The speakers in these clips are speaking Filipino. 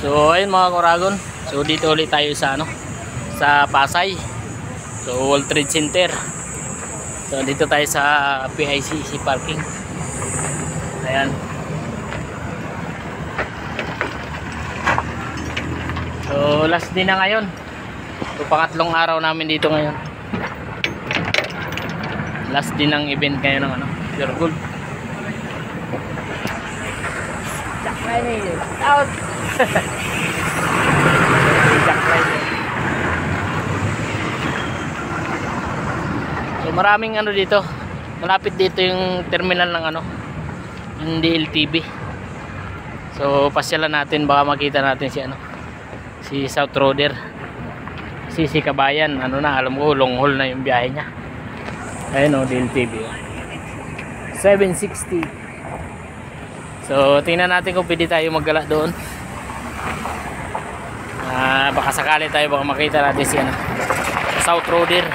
So ayun mga Kuragon. So dito ulit tayo sa sa Pasay. So World Trade Center. So dito tayo sa PICC parking. Ayan. So last din na ngayon. So pangatlong araw namin dito ngayon. Last din ng event ngayon ng Pure Gold. Out. So maraming dito. Malapit dito yung terminal ng yung DLTV. So pasyalan natin, baka makita natin si South Roader. Si Kabayan, alam ko long haul na yung biyahe niya. Ayun DLTV. 760. So tingnan natin kung pwede tayo maggala doon. Baka sakali tayo, baka makita natin si South Roader.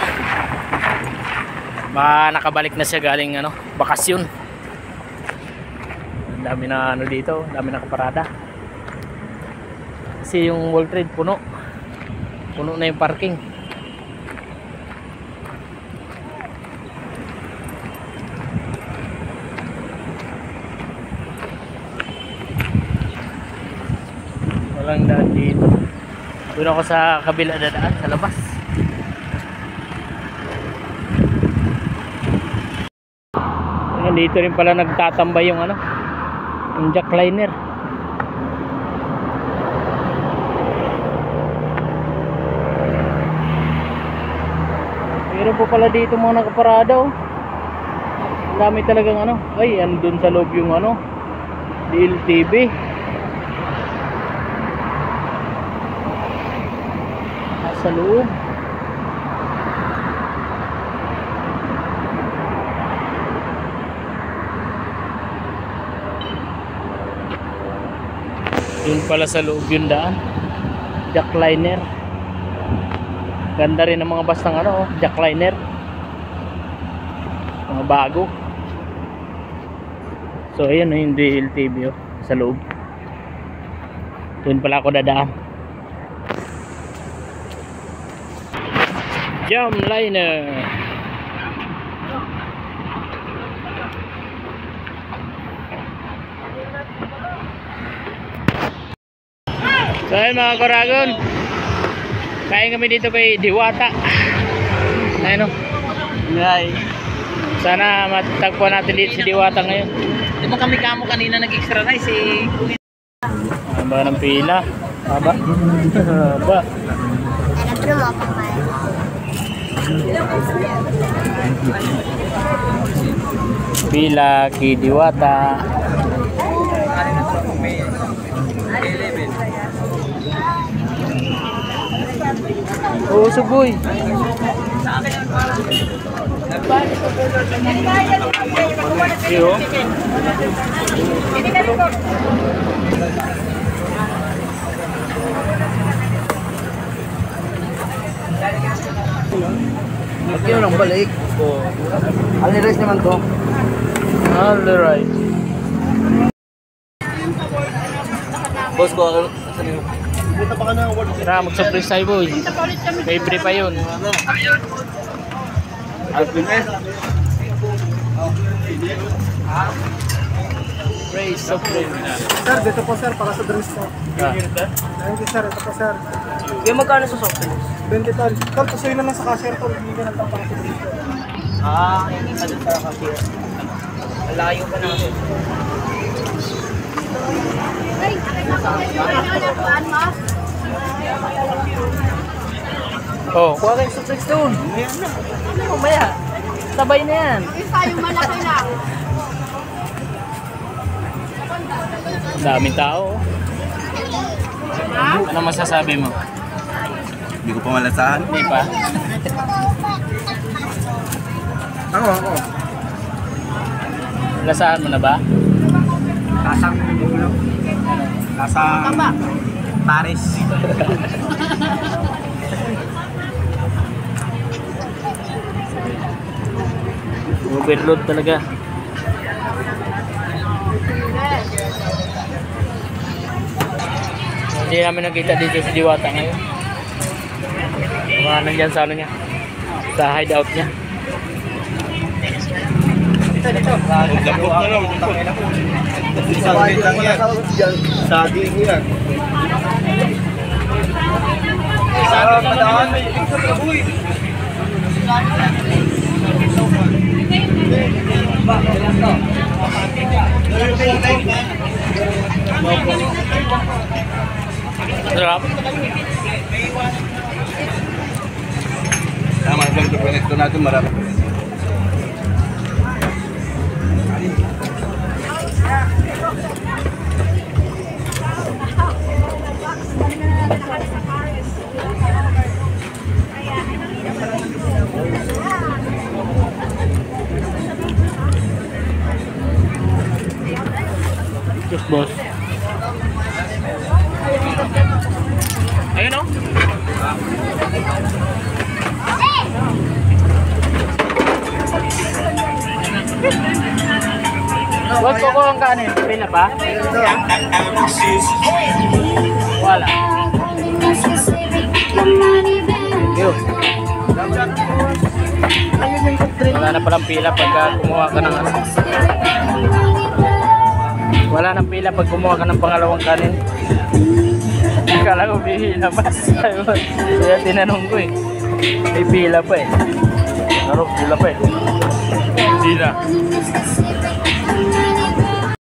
Baka nakabalik na siya galing bakasyon. Ang dami na dito, dami na kaparada. Kasi yung World Trade puno na yung parking. Walang daan dito. Doon ako sa kabila dadaan, sa labas. Ayan, dito rin pala nagtatambay yung yung jackliner. Meron po pala dito mga nakaparada oh. Ang dami talagang ay andun sa loob yung DLTV. Sa loob. Yun pala sa loob yung daan. Jackliner. Ganda rin ng mga bus ng jackliner. Mga bago. So ayan yung DLTV sa loob. Yun pala ako dadaan. Jamliner. So ayun mga Kuragon, kain kami dito kay Diwata. Ayun sana matagpuan natin dito si Diwata ngayon. Di ba kami kamo kanina nag-extra rice Haba ng pila. Haba. Haba. Pila kay Diwata. Oh, suboy. Magkano lang balik? Only rice naman to. Only rice. Boss ko, Tara, mag-surprise tayo boy. May free pa yun. Praise supreme. Sir, dito po sir, para sa drinks po. Thank you sir, ito po sir. yung magkano sa soft drinks? 20 tol. Tol, tusoy na lang sa cashier tol. Hindi ka lang para sa drinks po. Hindi pa dun sa cashier. Malayo pa natin. Oh, Kuha kayo soft drinks doon. Mamaya. Sabay na yan. Yung malaki lang. daming tao. Ano masasabi mo? Hindi ko pa malasahan. Hindi pa? Ako. Lasahan mo na ba? Lasang ulo. Lasang Paris. Overload talaga. Hindi namin nakita dito sa Diwata ngayon. Mga nandyan sa ano niya. Sa hideout niya. Dampot na lang, dampot. Saging lang yan. Saging yan. Sarap na daan. Sarap. Tama lang ito, connect natin marami. Yes, boss. Ayun o. Huwag ko ang kanin. Pila pa? Wala. Yun. Wala na palang pila pagka kumuha ka ng ano. Wala nang pila pag kumuha ka ng pangalawang kanin. Kala ko pila pa. Kaya tinanong ko eh. May pila pa eh. Naroon, pila pa eh. Hindi na.